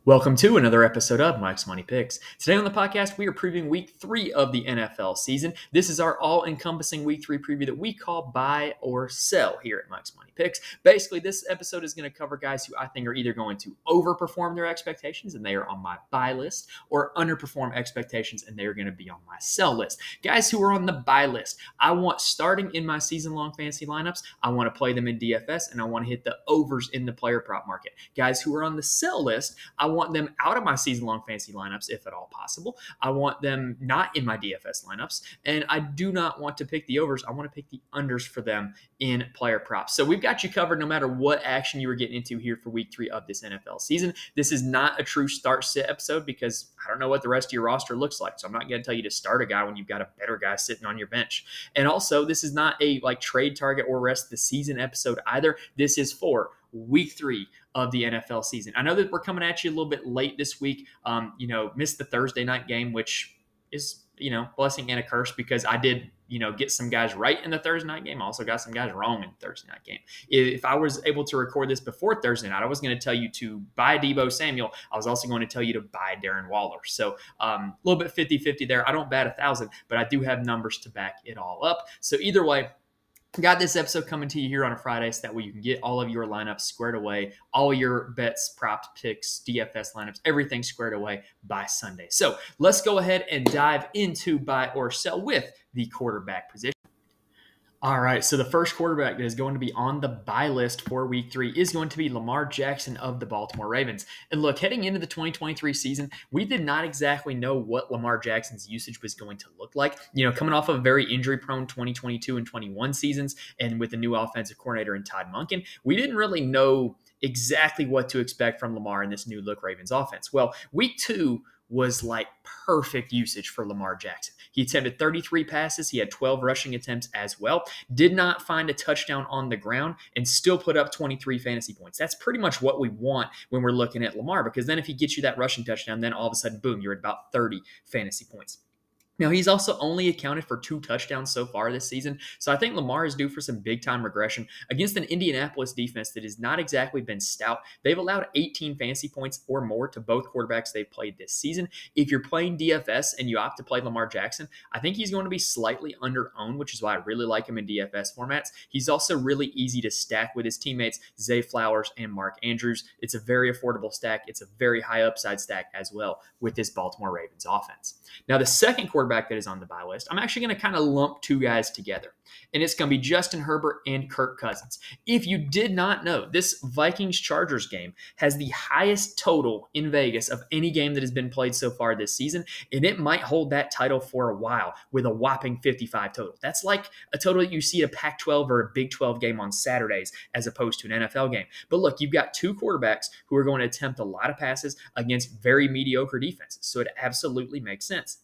Welcome to another episode of Mike's Money Picks. Today on the podcast, we are previewing Week 3 of the NFL season. This is our all-encompassing Week 3 preview that we call buy or sell here at Mike's Money Picks. Basically, this episode is going to cover guys who I think are either going to overperform their expectations and they are on my buy list, or underperform expectations and they are going to be on my sell list. Guys who are on the buy list, I want starting in my season-long fantasy lineups, I want to play them in DFS, and I want to hit the overs in the player prop market. Guys who are on the sell list, I want them out of my season-long fantasy lineups if at all possible. I want them not in my DFS lineups, and I do not want to pick the overs. I want to pick the unders for them in player props. So we've got you covered no matter what action you were getting into here for Week 3 of this NFL season. This is not a true start-sit episode because I don't know what the rest of your roster looks like, so I'm not going to tell you to start a guy when you've got a better guy sitting on your bench. And also, this is not a trade target or rest of the season episode either. This is for Week 3 of the NFL season. I know that we're coming at you a little bit late this week. Missed the Thursday night game, which is, blessing and a curse because I did, get some guys right in the Thursday night game. I also got some guys wrong in the Thursday night game. If I was able to record this before Thursday night, I was going to tell you to buy Deebo Samuel. I was also going to tell you to buy Darren Waller. So a little bit 50-50 there. I don't bat 1,000, but I do have numbers to back it all up. So either way, got this episode coming to you here on a Friday so that way you can get all of your lineups squared away, all your bets, props, picks, DFS lineups, everything squared away by Sunday. So let's go ahead and dive into buy or sell with the quarterback position. All right, so the first quarterback that is going to be on the buy list for Week 3 is going to be Lamar Jackson of the Baltimore Ravens. And look, heading into the 2023 season, we did not exactly know what Lamar Jackson's usage was going to look like. Coming off of very injury-prone 2022 and 21 seasons, and with the new offensive coordinator in Todd Monken, we didn't really know exactly what to expect from Lamar in this new look Ravens offense. Well, Week 2 was like perfect usage for Lamar Jackson. He attempted 33 passes. He had 12 rushing attempts as well. Did not find a touchdown on the ground and still put up 23 fantasy points. That's pretty much what we want when we're looking at Lamar, because then if he gets you that rushing touchdown, then all of a sudden, boom, you're at about 30 fantasy points. Now, he's also only accounted for 2 touchdowns so far this season, so I think Lamar is due for some big-time regression against an Indianapolis defense that has not exactly been stout. They've allowed 18 fantasy points or more to both quarterbacks they've played this season. If you're playing DFS and you opt to play Lamar Jackson, I think he's going to be slightly under-owned, which is why I really like him in DFS formats. He's also really easy to stack with his teammates, Zay Flowers and Mark Andrews. It's a very affordable stack. It's a very high upside stack as well with this Baltimore Ravens offense. Now, the second quarterback that is on the buy list, I'm actually going to kind of lump 2 guys together, and it's going to be Justin Herbert and Kirk Cousins. If you did not know, this Vikings-Chargers game has the highest total in Vegas of any game that has been played so far this season, and it might hold that title for a while with a whopping 55 total. That's like a total that you see at a Pac-12 or a Big 12 game on Saturdays as opposed to an NFL game. But look, you've got 2 quarterbacks who are going to attempt a lot of passes against very mediocre defenses, so it absolutely makes sense.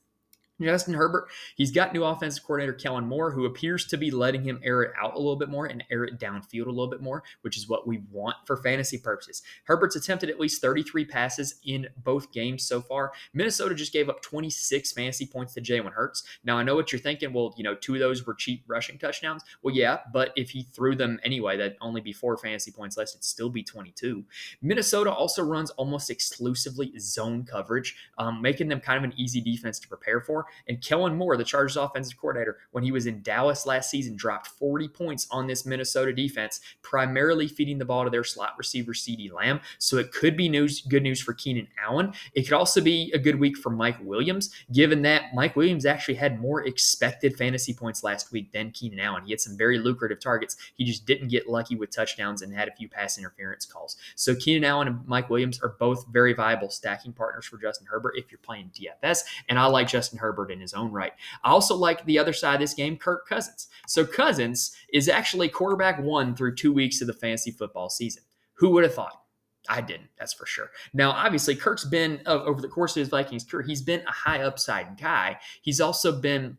Justin Herbert, he's got new offensive coordinator Kellen Moore, who appears to be letting him air it out a little bit more and air it downfield a little bit more, which is what we want for fantasy purposes. Herbert's attempted at least 33 passes in both games so far. Minnesota just gave up 26 fantasy points to Jalen Hurts. Now, I know what you're thinking. Well, 2 of those were cheap rushing touchdowns. Well, yeah, but if he threw them anyway, that'd only be 4 fantasy points less. It'd still be 22. Minnesota also runs almost exclusively zone coverage, making them kind of an easy defense to prepare for. And Kellen Moore, the Chargers offensive coordinator, when he was in Dallas last season, dropped 40 points on this Minnesota defense, primarily feeding the ball to their slot receiver, CeeDee Lamb. So it could be good news for Keenan Allen. It could also be a good week for Mike Williams, given that Mike Williams actually had more expected fantasy points last week than Keenan Allen. He had some very lucrative targets. He just didn't get lucky with touchdowns and had a few pass interference calls. So Keenan Allen and Mike Williams are both very viable stacking partners for Justin Herbert if you're playing DFS, and I like Justin Herbert in his own right. I also like the other side of this game, Kirk Cousins. So Cousins is actually quarterback 1 through 2 weeks of the fantasy football season. Who would have thought? I didn't, that's for sure. Now, obviously, Kirk's been, over the course of his Vikings career, he's been a high upside guy. He's also been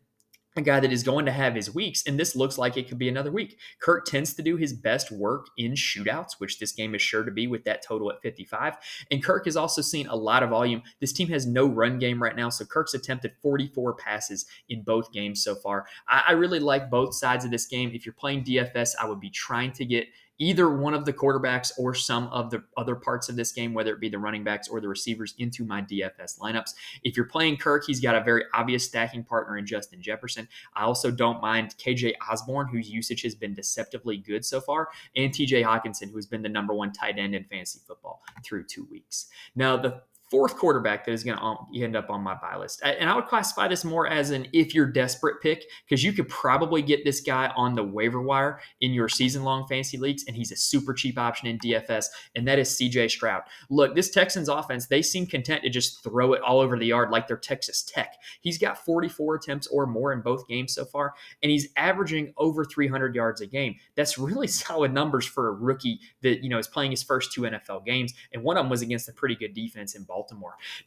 a guy that is going to have his weeks, and this looks like it could be another week. Kirk tends to do his best work in shootouts, which this game is sure to be with that total at 55. And Kirk has also seen a lot of volume. This team has no run game right now, so Kirk's attempted 44 passes in both games so far. I really like both sides of this game. If you're playing DFS, I would be trying to get either one of the quarterbacks or some of the other parts of this game, whether it be the running backs or the receivers, into my DFS lineups. If you're playing Kirk, he's got a very obvious stacking partner in Justin Jefferson. I also don't mind KJ Osborne, whose usage has been deceptively good so far, and TJ Hawkinson, who's been the number one tight end in fantasy football through 2 weeks. Now, the fourth quarterback that is going to end up on my buy list, and I would classify this more as an if you're desperate pick, because you could probably get this guy on the waiver wire in your season-long fantasy leagues, and he's a super cheap option in DFS, and that is CJ Stroud. Look, this Texans offense, they seem content to just throw it all over the yard like they're Texas Tech. He's got 44 attempts or more in both games so far, and he's averaging over 300 yards a game. That's really solid numbers for a rookie that, is playing his first 2 NFL games, and one of them was against a pretty good defense in Baltimore.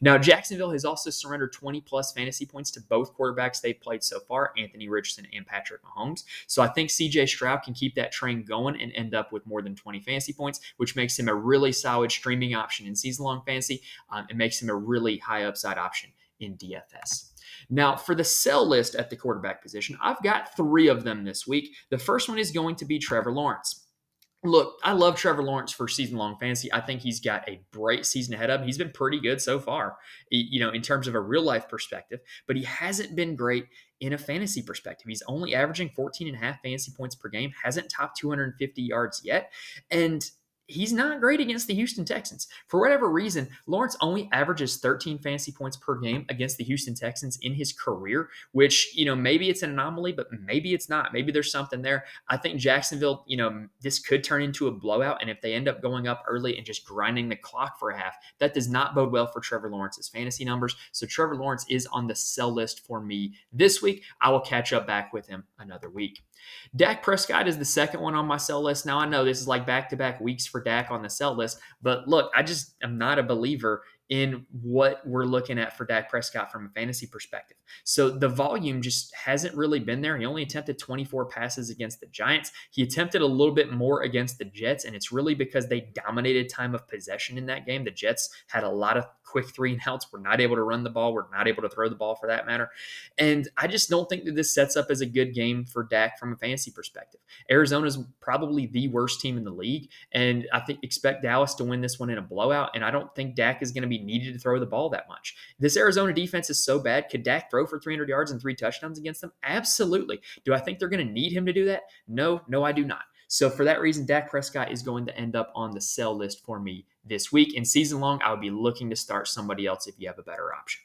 Now, Jacksonville has also surrendered 20-plus fantasy points to both quarterbacks they've played so far, Anthony Richardson and Patrick Mahomes. So I think C.J. Stroud can keep that train going and end up with more than 20 fantasy points, which makes him a really solid streaming option in season-long fantasy. It makes him a really high upside option in DFS. Now, for the sell list at the quarterback position, I've got 3 of them this week. The first one is going to be Trevor Lawrence. Look, I love Trevor Lawrence for season-long fantasy. I think he's got a bright season ahead of him. He's been pretty good so far, in terms of a real-life perspective, but he hasn't been great in a fantasy perspective. He's only averaging 14.5 fantasy points per game, hasn't topped 250 yards yet, and he's not great against the Houston Texans. For whatever reason, Lawrence only averages 13 fantasy points per game against the Houston Texans in his career, which, maybe it's an anomaly, but maybe it's not. Maybe there's something there. I think Jacksonville, this could turn into a blowout, and if they end up going up early and just grinding the clock for a half, that does not bode well for Trevor Lawrence's fantasy numbers. So Trevor Lawrence is on the sell list for me this week. I will catch up back with him another week. Dak Prescott is the second one on my sell list. Now, I know this is like back-to-back weeks for Dak on the sell list, but look, I just am not a believer in what we're looking at for Dak Prescott from a fantasy perspective. So the volume just hasn't really been there. He only attempted 24 passes against the Giants. He attempted a little bit more against the Jets, and it's really because they dominated time of possession in that game. The Jets had a lot of quick 3-and-outs. We're not able to run the ball. We're not able to throw the ball for that matter. And I just don't think that this sets up as a good game for Dak from a fantasy perspective. Arizona's probably the worst team in the league, and I think expect Dallas to win this one in a blowout, and I don't think Dak is going to be needed to throw the ball that much. This Arizona defense is so bad. Could Dak throw for 300 yards and 3 touchdowns against them? Absolutely. Do I think they're going to need him to do that? No, I do not. So for that reason, Dak Prescott is going to end up on the sell list for me this week. In season long, I would be looking to start somebody else if you have a better option.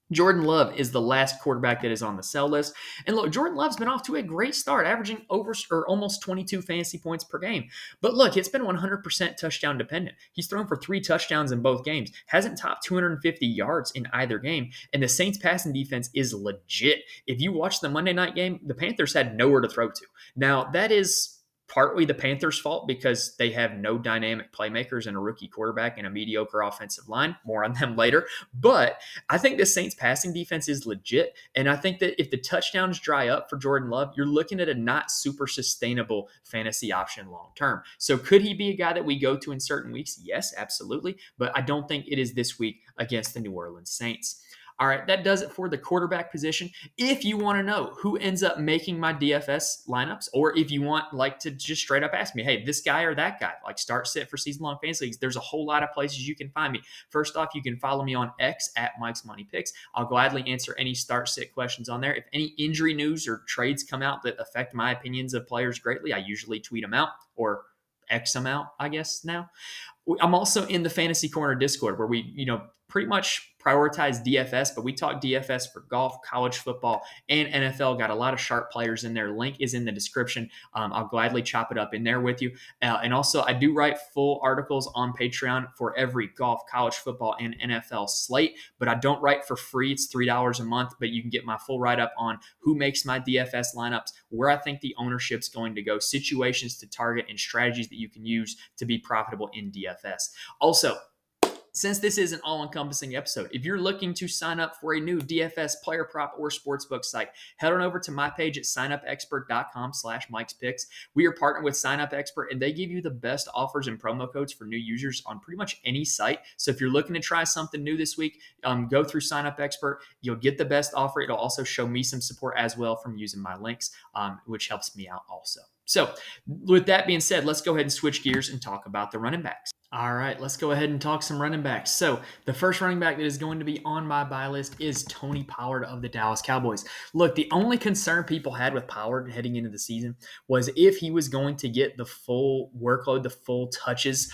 Jordan Love is the last quarterback that is on the sell list. And look, Jordan Love's been off to a great start, averaging almost 22 fantasy points per game. But look, it's been 100% touchdown dependent. He's thrown for 3 touchdowns in both games, hasn't topped 250 yards in either game, and the Saints passing defense is legit. If you watch the Monday night game, the Panthers had nowhere to throw to. Now, that is partly the Panthers' fault because they have no dynamic playmakers and a rookie quarterback and a mediocre offensive line. More on them later. But I think the Saints passing defense is legit. And I think that if the touchdowns dry up for Jordan Love, you're looking at a not super sustainable fantasy option long term. So could he be a guy that we go to in certain weeks? Yes, absolutely. But I don't think it is this week against the New Orleans Saints. All right, that does it for the quarterback position. If you want to know who ends up making my DFS lineups, or if you want to just straight up ask me, hey, this guy or that guy, start sit for season-long fantasy leagues, there's a whole lot of places you can find me. First off, you can follow me on X at Mike's Money Picks. I'll gladly answer any start sit questions on there. If any injury news or trades come out that affect my opinions of players greatly, I usually tweet them out or X them out, I guess now. I'm also in the Fantasy Corner Discord where we, pretty much prioritize DFS, but we talk DFS for golf, college football, and NFL. Got a lot of sharp players in there. Link is in the description. I'll gladly chop it up in there with you. And also, I do write full articles on Patreon for every golf, college football, and NFL slate, but I don't write for free. It's $3 a month, but you can get my full write-up on who makes my DFS lineups, where I think the ownership's going to go, situations to target, and strategies that you can use to be profitable in DFS. Also, since this is an all-encompassing episode, if you're looking to sign up for a new DFS player prop or sportsbook site, head on over to my page at signupexpert.com/MikesPicks. We are partnered with SignUpExpert, and they give you the best offers and promo codes for new users on pretty much any site. So if you're looking to try something new this week, go through SignUpExpert. You'll get the best offer. It'll also show me some support as well from using my links, which helps me out also. So, with that being said, let's go ahead and switch gears and talk about the running backs. All right, let's go ahead and talk some running backs. So, the first running back that is going to be on my buy list is Tony Pollard of the Dallas Cowboys. Look, the only concern people had with Pollard heading into the season was if he was going to get the full workload, the full touches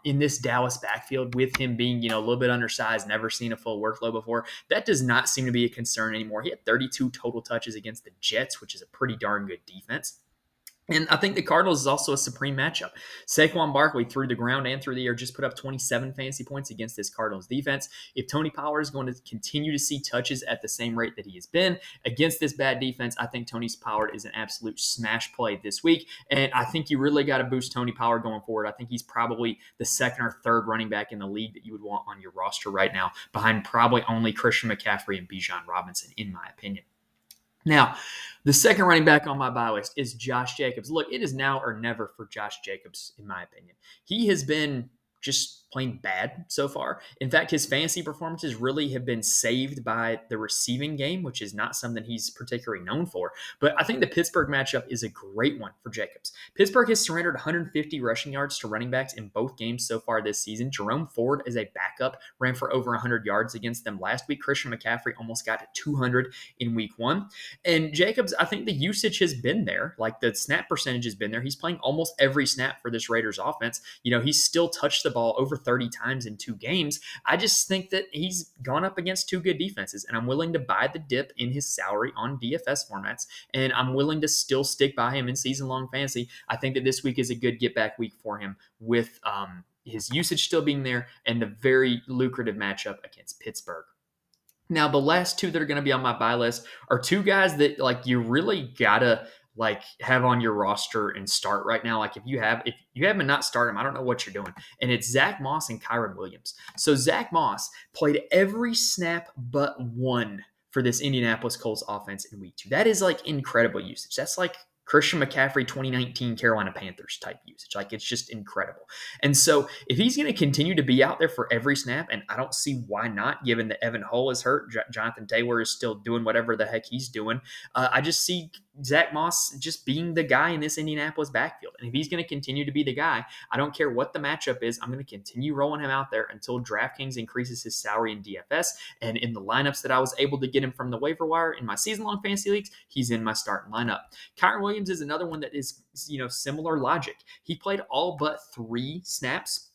in this Dallas backfield with him being, a little bit undersized, never seen a full workload before. That does not seem to be a concern anymore. He had 32 total touches against the Jets, which is a pretty darn good defense. And I think the Cardinals is also a supreme matchup. Saquon Barkley through the ground and through the air just put up 27 fantasy points against this Cardinals defense. If Tony Pollard is going to continue to see touches at the same rate that he has been against this bad defense, I think Tony Pollard is an absolute smash play this week. And I think you really got to boost Tony Pollard going forward. I think he's probably the second or third running back in the league that you would want on your roster right now, behind probably only Christian McCaffrey and Bijan Robinson, in my opinion. Now, the second running back on my buy list is Josh Jacobs. Look, it is now or never for Josh Jacobs, in my opinion. He has been just plain bad so far. In fact, his fantasy performances really have been saved by the receiving game, which is not something he's particularly known for. But I think the Pittsburgh matchup is a great one for Jacobs. Pittsburgh has surrendered 150 rushing yards to running backs in both games so far this season. Jerome Ford, as a backup, ran for over 100 yards against them last week. Christian McCaffrey almost got to 200 in week 1. And Jacobs, I think the usage has been there. Like, the snap percentage has been there. He's playing almost every snap for this Raiders offense. He's still touched the ball over 30 times in 2 games. I just think that he's gone up against 2 good defenses, and I'm willing to buy the dip in his salary on DFS formats, and I'm willing to still stick by him in season-long fantasy. I think that this week is a good get-back week for him with his usage still being there and the very lucrative matchup against Pittsburgh. Now, the last 2 that are going to be on my buy list are 2 guys that you really gotta have on your roster and start right now. If you have them and not start them, I don't know what you're doing. And it's Zach Moss and Kyren Williams. So Zach Moss played every snap but 1 for this Indianapolis Colts offense in week 2. That is incredible usage. That's Christian McCaffrey 2019 Carolina Panthers type usage. It's just incredible. And so if he's going to continue to be out there for every snap, and I don't see why not, given that Evan Hull is hurt, Jonathan Taylor is still doing whatever the heck he's doing, I just see Zach Moss just being the guy in this Indianapolis backfield. And if he's going to continue to be the guy, I don't care what the matchup is, I'm going to continue rolling him out there until DraftKings increases his salary in DFS. And in the lineups that I was able to get him from the waiver wire in my season-long fantasy leagues, he's in my starting lineup. Kyren Williams is another one that is, similar logic. He played all but 3 snaps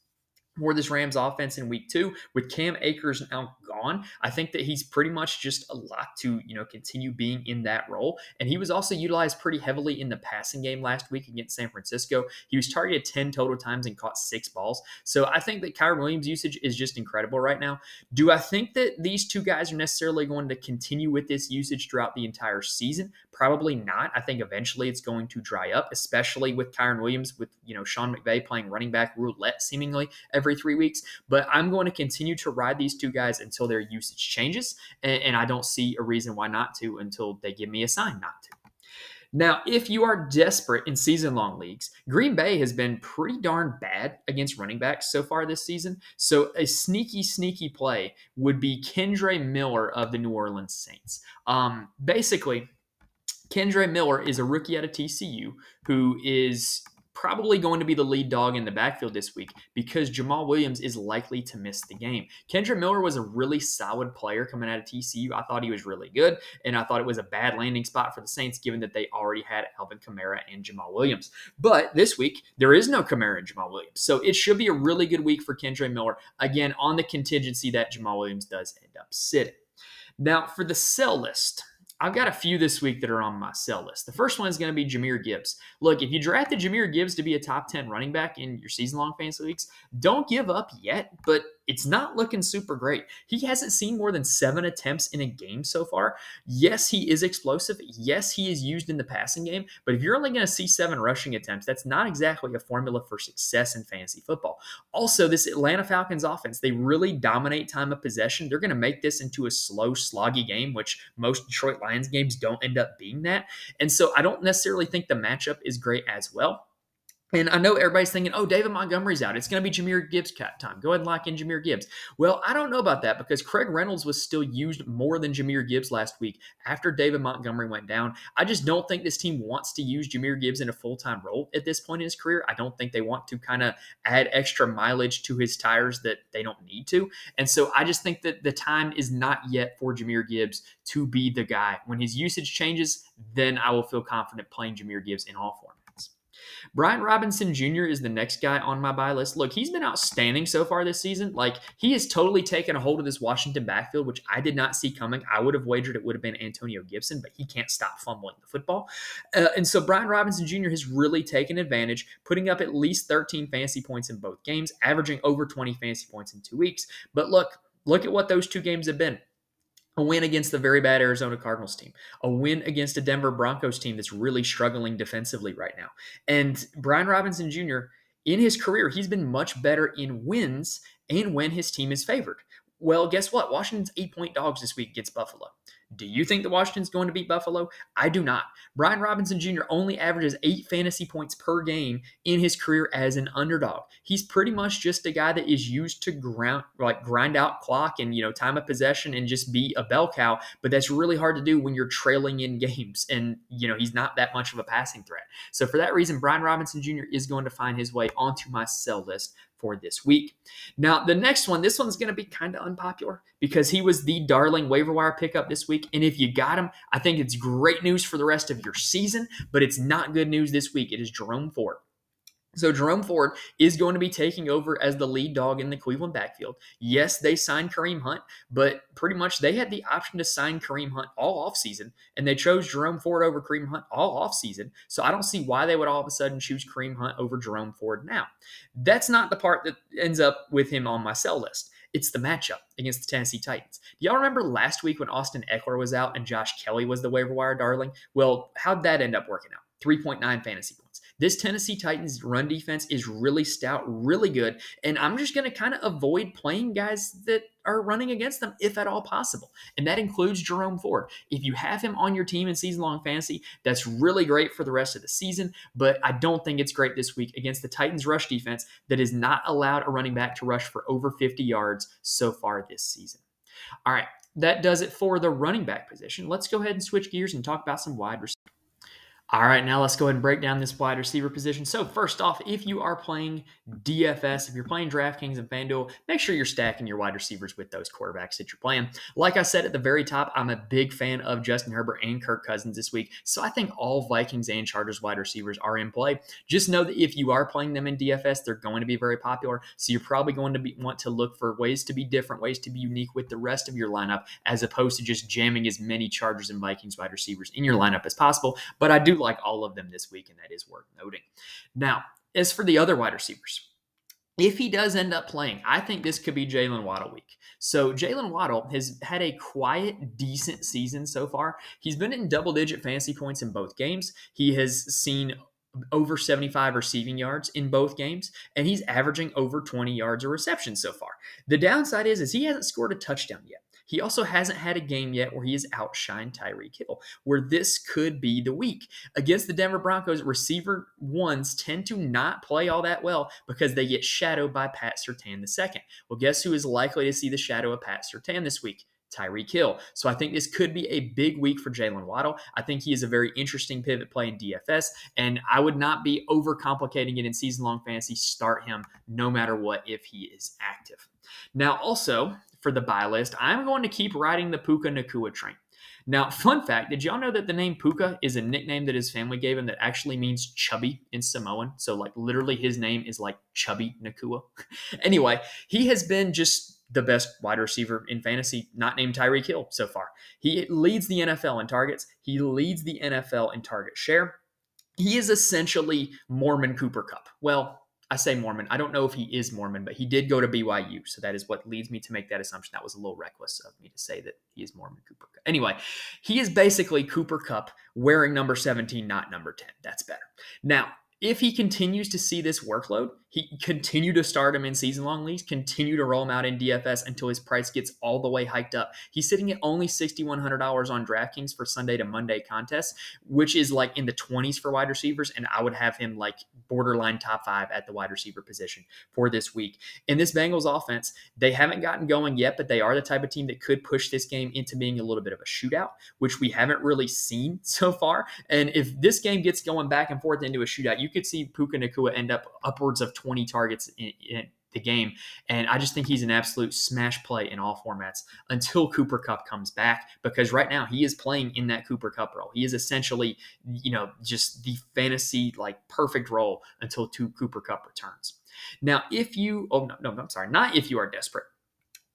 for this Rams offense in week 2. With Cam Akers now gone, I think that he's pretty much just a lot to, continue being in that role. And he was also utilized pretty heavily in the passing game last week against San Francisco. He was targeted 10 total times and caught 6 balls. So I think that Kyren Williams' usage is just incredible right now. Do I think that these 2 guys are necessarily going to continue with this usage throughout the entire season? Probably not. I think eventually it's going to dry up, especially with Kyren Williams, with, Sean McVay playing running back roulette seemingly every 3 weeks. But I'm going to continue to ride these 2 guys until their usage changes, and I don't see a reason why not to until they give me a sign not to. Now, if you are desperate in season-long leagues, Green Bay has been pretty darn bad against running backs so far this season. So a sneaky play would be Kendre Miller of the New Orleans Saints. Basically, Kendre Miller is a rookie out of TCU who is probably going to be the lead dog in the backfield this week because Jamal Williams is likely to miss the game. Kendre Miller was a really solid player coming out of TCU. I thought he was really good, and I thought it was a bad landing spot for the Saints given that they already had Alvin Kamara and Jamal Williams. But this week, there is no Kamara and Jamal Williams, so it should be a really good week for Kendre Miller, again, on the contingency that Jamal Williams does end up sitting. Now, for the sell list, I've got a few this week that are on my sell list. The first one is going to be Jahmyr Gibbs. Look, if you drafted Jahmyr Gibbs to be a top 10 running back in your season-long fantasy leagues, don't give up yet, but it's not looking super great. He hasn't seen more than 7 attempts in a game so far. Yes, he is explosive. Yes, he is used in the passing game, but if you're only going to see 7 rushing attempts, that's not exactly a formula for success in fantasy football. Also, this Atlanta Falcons offense, they really dominate time of possession. They're going to make this into a slow, sloggy game, which most Detroit Lions games don't end up being that. And so I don't necessarily think the matchup is great as well. And I know everybody's thinking, oh, David Montgomery's out. It's going to be Jahmyr Gibbs time. Go ahead and lock in Jahmyr Gibbs. Well, I don't know about that because Craig Reynolds was still used more than Jahmyr Gibbs last week after David Montgomery went down. I just don't think this team wants to use Jahmyr Gibbs in a full-time role at this point in his career. I don't think they want to kind of add extra mileage to his tires that they don't need to. And so I just think that the time is not yet for Jahmyr Gibbs to be the guy. When his usage changes, then I will feel confident playing Jahmyr Gibbs in all formats. Brian Robinson Jr. is the next guy on my buy list. Look, he's been outstanding so far this season. Like, he has totally taken a hold of this Washington backfield, which I did not see coming. I would have wagered it would have been Antonio Gibson, but he can't stop fumbling the football. And so Brian Robinson Jr. has really taken advantage, putting up at least 13 fantasy points in both games, averaging over 20 fantasy points in 2 weeks. But look at what those two games have been. A win against the very bad Arizona Cardinals team. A win against a Denver Broncos team that's really struggling defensively right now. And Brian Robinson Jr., in his career, he's been much better in wins and when his team is favored. Well, guess what? Washington's 8-point dogs this week against Buffalo. Do you think that Washington's going to beat Buffalo? I do not. Brian Robinson Jr. only averages 8 fantasy points per game in his career as an underdog. He's pretty much just a guy that is used to grind out clock and time of possession and just be a bell cow. But that's really hard to do when you're trailing in games, and he's not that much of a passing threat. So for that reason, Brian Robinson Jr. is going to find his way onto my sell list for this week. Now, the next one, this one's going to be kind of unpopular because he was the darling waiver wire pickup this week. And if you got him, I think it's great news for the rest of your season, but it's not good news this week. It is Jerome Ford. So Jerome Ford is going to be taking over as the lead dog in the Cleveland backfield. Yes, they signed Kareem Hunt, but pretty much they had the option to sign Kareem Hunt all offseason, and they chose Jerome Ford over Kareem Hunt all offseason. So I don't see why they would all of a sudden choose Kareem Hunt over Jerome Ford now. That's not the part that ends up with him on my sell list. It's the matchup against the Tennessee Titans. Do y'all remember last week when Austin Eckler was out and Josh Kelly was the waiver wire darling? Well, how'd that end up working out? 3.9 fantasy points. This Tennessee Titans run defense is really stout, really good, and I'm just going to kind of avoid playing guys that are running against them if at all possible, and that includes Jerome Ford. If you have him on your team in season-long fantasy, that's really great for the rest of the season, but I don't think it's great this week against the Titans rush defense that has not allowed a running back to rush for over 50 yards so far this season. All right, that does it for the running back position. Let's go ahead and switch gears and talk about some wide receivers. All right, now let's go ahead and break down this wide receiver position. So first off, if you are playing DFS, if you're playing DraftKings and FanDuel, make sure you're stacking your wide receivers with those quarterbacks that you're playing. Like I said at the very top, I'm a big fan of Justin Herbert and Kirk Cousins this week, so I think all Vikings and Chargers wide receivers are in play. Just know that if you are playing them in DFS, they're going to be very popular, so you're probably going to want to look for ways to be different, ways to be unique with the rest of your lineup, as opposed to just jamming as many Chargers and Vikings wide receivers in your lineup as possible. But I do like all of them this week, and that is worth noting. Now, as for the other wide receivers, if he does end up playing, I think this could be Jalen Waddle week. So Jalen Waddle has had a quiet, decent season so far. He's been in double-digit fantasy points in both games. He has seen over 75 receiving yards in both games, and he's averaging over 20 yards a reception so far. The downside is he hasn't scored a touchdown yet. He also hasn't had a game yet where he has outshined Tyreek Hill, where this could be the week. Against the Denver Broncos, receiver ones tend to not play all that well because they get shadowed by Pat Surtain II. Well, guess who is likely to see the shadow of Pat Surtain this week? Tyreek Hill. So I think this could be a big week for Jalen Waddle. I think he is a very interesting pivot play in DFS, and I would not be overcomplicating it in season-long fantasy. Start him no matter what if he is active. Now, also, for the buy list, I'm going to keep riding the Puka Nacua train. Now, fun fact, did y'all know that the name Puka is a nickname that his family gave him that actually means chubby in Samoan? So, like, literally his name is like Chubby Nacua. Anyway, he has been just the best wide receiver in fantasy, not named Tyreek Hill so far. He leads the NFL in targets. He leads the NFL in target share. He is essentially Mormon Cooper Kupp. Well, I say Mormon. I don't know if he is Mormon, but he did go to BYU. So that is what leads me to make that assumption. That was a little reckless of me to say that he is Mormon Cooper Kupp. Anyway, he is basically Cooper Kupp wearing number 17, not number 10. That's better. Now, if he continues to see this workload, Continue to start him in season-long leagues, continue to roll him out in DFS until his price gets all the way hiked up. He's sitting at only $6,100 on DraftKings for Sunday to Monday contests, which is like in the 20s for wide receivers, and I would have him like borderline top 5 at the wide receiver position for this week. In this Bengals offense, they haven't gotten going yet, but they are the type of team that could push this game into being a little bit of a shootout, which we haven't really seen so far. And if this game gets going back and forth into a shootout, you could see Puka Nacua end up upwards of 20 targets in the game. And I just think he's an absolute smash play in all formats until Cooper Kupp comes back, because right now he is playing in that Cooper Kupp role. He is essentially, just the fantasy like perfect role until Cooper Kupp returns. Now, not if you are desperate.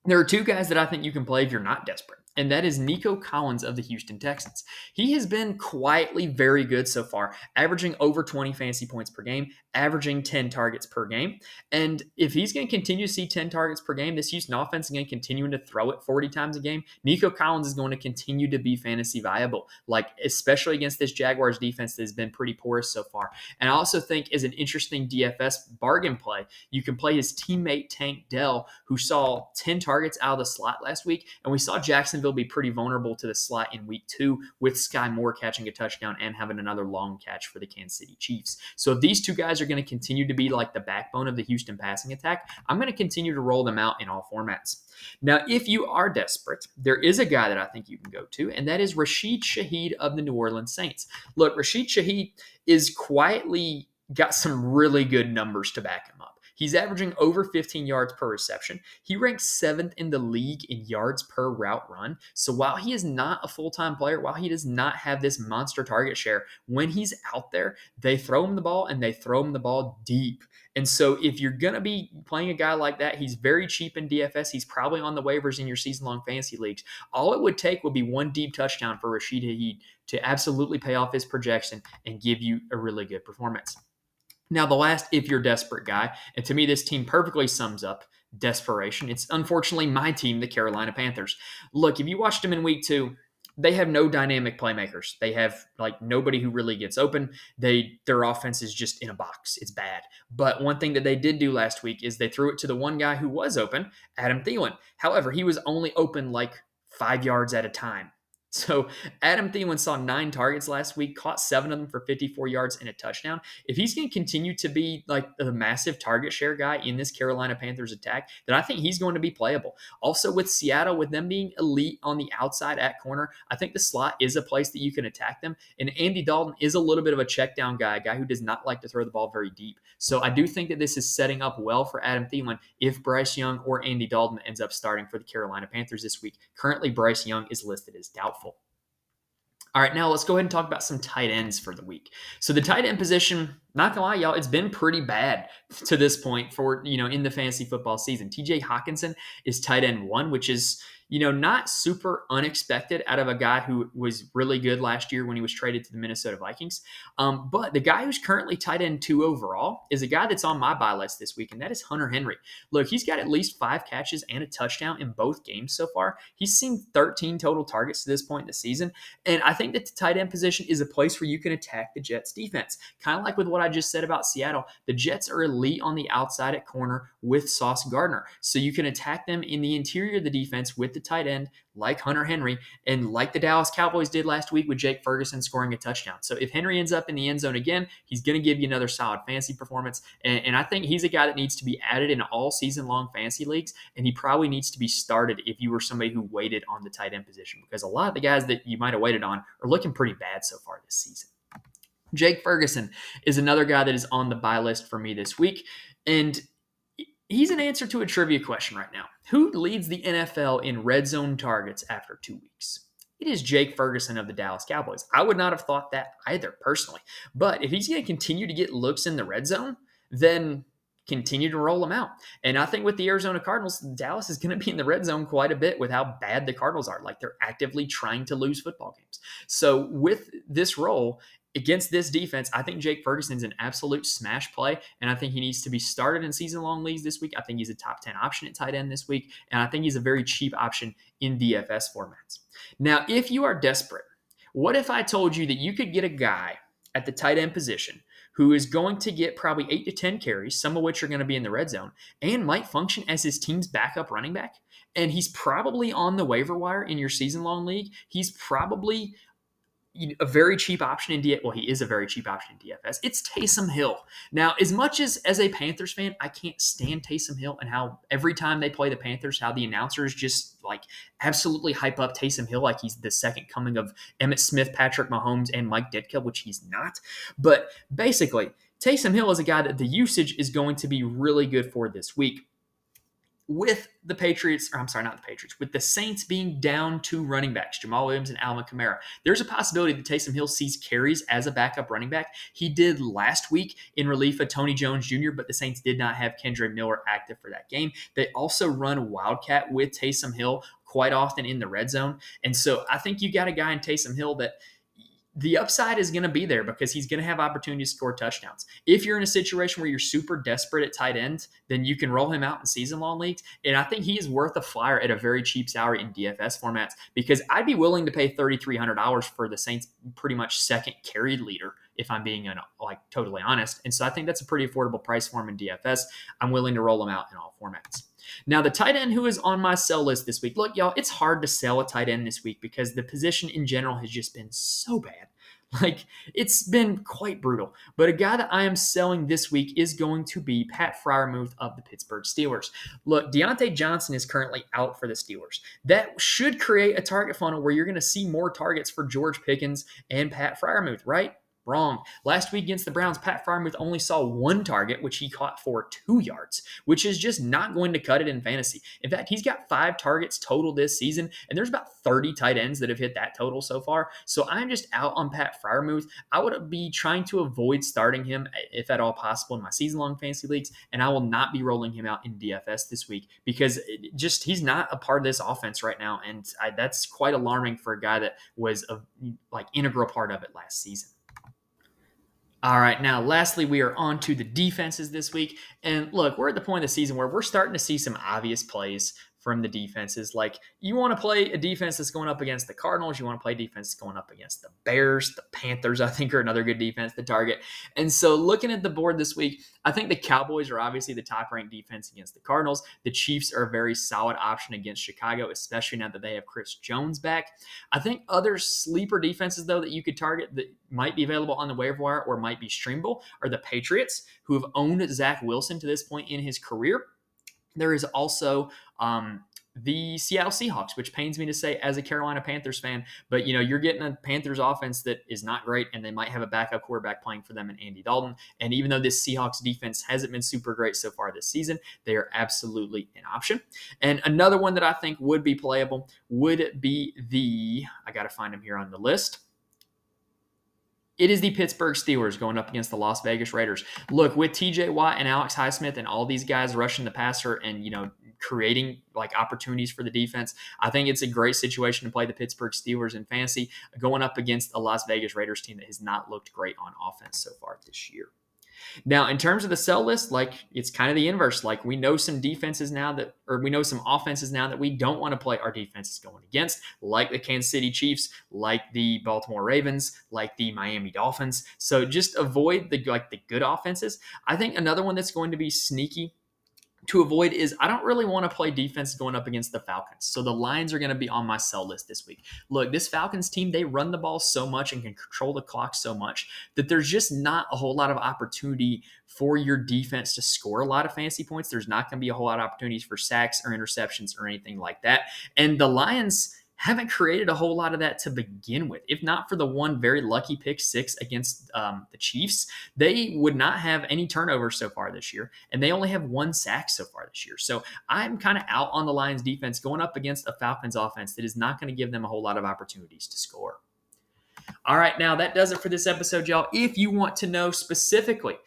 There are two guys that I think you can play if you're not desperate, and that is Nico Collins of the Houston Texans. He has been quietly very good so far, averaging over 20 fantasy points per game, averaging 10 targets per game. And if he's going to continue to see 10 targets per game, this Houston offense is going to continue to throw it 40 times a game. Nico Collins is going to continue to be fantasy viable, like especially against this Jaguars defense that has been pretty porous so far. And I also think as an interesting DFS bargain play, you can play his teammate Tank Dell, who saw 10 targets out of the slot last week, and we saw Jacksonville be pretty vulnerable to the slot in week 2 with Sky Moore catching a touchdown and having another long catch for the Kansas City Chiefs. So if these two guys are going to continue to be like the backbone of the Houston passing attack, I'm going to continue to roll them out in all formats. Now, if you are desperate, there is a guy that I think you can go to, and that is Rashid Shaheed of the New Orleans Saints. Look, Rashid Shaheed is quietly got some really good numbers to back him up. He's averaging over 15 yards per reception. He ranks 7th in the league in yards per route run. So while he is not a full-time player, while he does not have this monster target share, when he's out there, they throw him the ball and they throw him the ball deep. And so if you're going to be playing a guy like that, he's very cheap in DFS. He's probably on the waivers in your season-long fantasy leagues. All it would take would be one deep touchdown for Rashid Shaheed to absolutely pay off his projection and give you a really good performance. Now, the last if you're desperate guy, and to me this team perfectly sums up desperation. It's unfortunately my team, the Carolina Panthers. Look, if you watched them in week 2, they have no dynamic playmakers. They have like nobody who really gets open. Their offense is just in a box. It's bad. But one thing that they did do last week is they threw it to the one guy who was open, Adam Thielen. However, he was only open like 5 yards at a time. So Adam Thielen saw 9 targets last week, caught 7 of them for 54 yards and a touchdown. If he's going to continue to be like the massive target share guy in this Carolina Panthers attack, then I think he's going to be playable. Also with Seattle, with them being elite on the outside at corner, I think the slot is a place that you can attack them. And Andy Dalton is a little bit of a check down guy, a guy who does not like to throw the ball very deep. So I do think that this is setting up well for Adam Thielen if Bryce Young or Andy Dalton ends up starting for the Carolina Panthers this week. Currently, Bryce Young is listed as doubtful. All right, now let's go ahead and talk about some tight ends for the week. So the tight end position, not gonna lie, y'all, it's been pretty bad to this point for, in the fantasy football season. TJ Hawkinson is tight end 1, which is, not super unexpected out of a guy who was really good last year when he was traded to the Minnesota Vikings. But the guy who's currently tight end 2 overall is a guy that's on my buy list this week, and that is Hunter Henry. Look, he's got at least 5 catches and a touchdown in both games so far. He's seen 13 total targets to this point in the season, and I think that the tight end position is a place where you can attack the Jets defense. Kind of like with what I just said about Seattle, the Jets are elite on the outside at corner with Sauce Gardner. So you can attack them in the interior of the defense with the tight end like Hunter Henry, and like the Dallas Cowboys did last week with Jake Ferguson scoring a touchdown. So if Henry ends up in the end zone again, he's going to give you another solid fantasy performance. And I think he's a guy that needs to be added in all season long fantasy leagues, and he probably needs to be started if you were somebody who waited on the tight end position, because a lot of the guys that you might have waited on are looking pretty bad so far this season. Jake Ferguson is another guy that is on the buy list for me this week, and he's an answer to a trivia question right now. Who leads the NFL in red zone targets after 2 weeks? It is Jake Ferguson of the Dallas Cowboys. I would not have thought that either personally. But if he's going to continue to get looks in the red zone, then continue to roll him out. And I think with the Arizona Cardinals, Dallas is going to be in the red zone quite a bit with how bad the Cardinals are. Like, they're actively trying to lose football games. So with this role against this defense, I think Jake Ferguson's an absolute smash play, and I think he needs to be started in season-long leagues this week. I think he's a top 10 option at tight end this week, and I think he's a very cheap option in DFS formats. Now, if you are desperate, what if I told you that you could get a guy at the tight end position who is going to get probably 8 to 10 carries, some of which are going to be in the red zone, and might function as his team's backup running back. And he's probably on the waiver wire in your season-long league. He's probably a very cheap option in DFS. Well, he is a very cheap option in DFS. It's Taysom Hill. Now, as much as a Panthers fan, I can't stand Taysom Hill and how every time they play the Panthers, how the announcers just like absolutely hype up Taysom Hill like he's the second coming of Emmitt Smith, Patrick Mahomes, and Mike Ditka, which he's not. But basically, Taysom Hill is a guy that the usage is going to be really good for this week. With the Patriots, or I'm sorry, not the Patriots, with the Saints being down 2 running backs, Jamal Williams and Alvin Kamara, there's a possibility that Taysom Hill sees carries as a backup running back. He did last week in relief of Tony Jones Jr., but the Saints did not have Kendre Miller active for that game. They also run Wildcat with Taysom Hill quite often in the red zone. And so I think you got a guy in Taysom Hill that the upside is going to be there because he's going to have opportunity to score touchdowns. If you're in a situation where you're super desperate at tight end, then you can roll him out in season-long leagues. And I think he is worth a flyer at a very cheap salary in DFS formats because I'd be willing to pay $3,300 for the Saints' pretty much second carried leader if I'm being totally honest. And so I think that's a pretty affordable price for him in DFS. I'm willing to roll him out in all formats. Now, the tight end who is on my sell list this week, look, y'all, it's hard to sell a tight end this week because the position in general has just been so bad. Like, it's been quite brutal. But a guy that I am selling this week is going to be Pat Freiermuth of the Pittsburgh Steelers. Look, Deontay Johnson is currently out for the Steelers. That should create a target funnel where you're going to see more targets for George Pickens and Pat Freiermuth, right? Wrong. Last week against the Browns, Pat Freiermuth only saw 1 target, which he caught for 2 yards, which is just not going to cut it in fantasy. In fact, he's got 5 targets total this season, and there's about 30 tight ends that have hit that total so far. So I'm just out on Pat Freiermuth. I would be trying to avoid starting him, if at all possible, in my season-long fantasy leagues, and I will not be rolling him out in DFS this week because he's not a part of this offense right now, and that's quite alarming for a guy that was a integral part of it last season. All right, now lastly, we are on to the defenses this week. And look, we're at the point of the season where we're starting to see some obvious plays from the defenses. Like, you want to play a defense that's going up against the Cardinals. You want to play defense that's going up against the Bears. The Panthers, I think, are another good defense to target. And so looking at the board this week, I think the Cowboys are obviously the top-ranked defense against the Cardinals. The Chiefs are a very solid option against Chicago, especially now that they have Chris Jones back. I think other sleeper defenses, though, that you could target that might be available on the waiver wire or might be streamable are the Patriots, who have owned Zach Wilson to this point in his career. There is also the Seattle Seahawks, which pains me to say as a Carolina Panthers fan, but you're getting a Panthers offense that is not great, and they might have a backup quarterback playing for them in Andy Dalton. And even though this Seahawks defense hasn't been super great so far this season, they are absolutely an option. And another one that I think would be playable would be I got to find him here on the list. It is the Pittsburgh Steelers going up against the Las Vegas Raiders. Look, with TJ Watt and Alex Highsmith and all these guys rushing the passer and, creating opportunities for the defense, I think it's a great situation to play the Pittsburgh Steelers in fantasy going up against a Las Vegas Raiders team that has not looked great on offense so far this year. Now, in terms of the sell list, it's kind of the inverse. We know some defenses now we know some offenses now that we don't want to play our defenses going against, like the Kansas City Chiefs, like the Baltimore Ravens, like the Miami Dolphins. So just avoid the good offenses. I think another one that's going to be sneaky to avoid is I don't really want to play defense going up against the Falcons. So the Lions are going to be on my sell list this week. Look, this Falcons team, they run the ball so much and can control the clock so much that there's just not a whole lot of opportunity for your defense to score a lot of fantasy points. There's not going to be a whole lot of opportunities for sacks or interceptions or anything like that. And the Lions haven't created a whole lot of that to begin with. If not for the one very lucky pick 6 against the Chiefs, they would not have any turnovers so far this year, and they only have 1 sack so far this year. So I'm kind of out on the Lions defense going up against a Falcons offense that is not going to give them a whole lot of opportunities to score. All right, now that does it for this episode, y'all. If you want to know specifically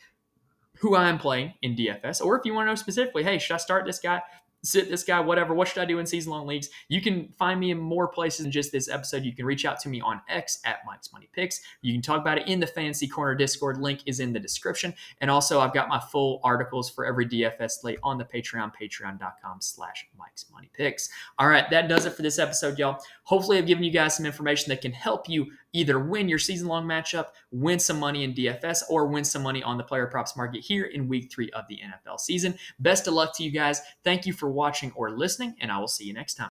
who I am playing in DFS, or if you want to know specifically, hey, should I start this guy, sit this guy, whatever, what should I do in season-long leagues? You can find me in more places than just this episode. You can reach out to me on X at Mike's Money Picks. You can talk about it in the Fantasy Corner Discord. Link is in the description. And also, I've got my full articles for every DFS slate on the Patreon, patreon.com/Mike's Money Picks. All right, that does it for this episode, y'all. Hopefully, I've given you guys some information that can help you either win your season-long matchup, win some money in DFS, or win some money on the player props market here in week 3 of the NFL season. Best of luck to you guys. Thank you for watching or listening, and I will see you next time.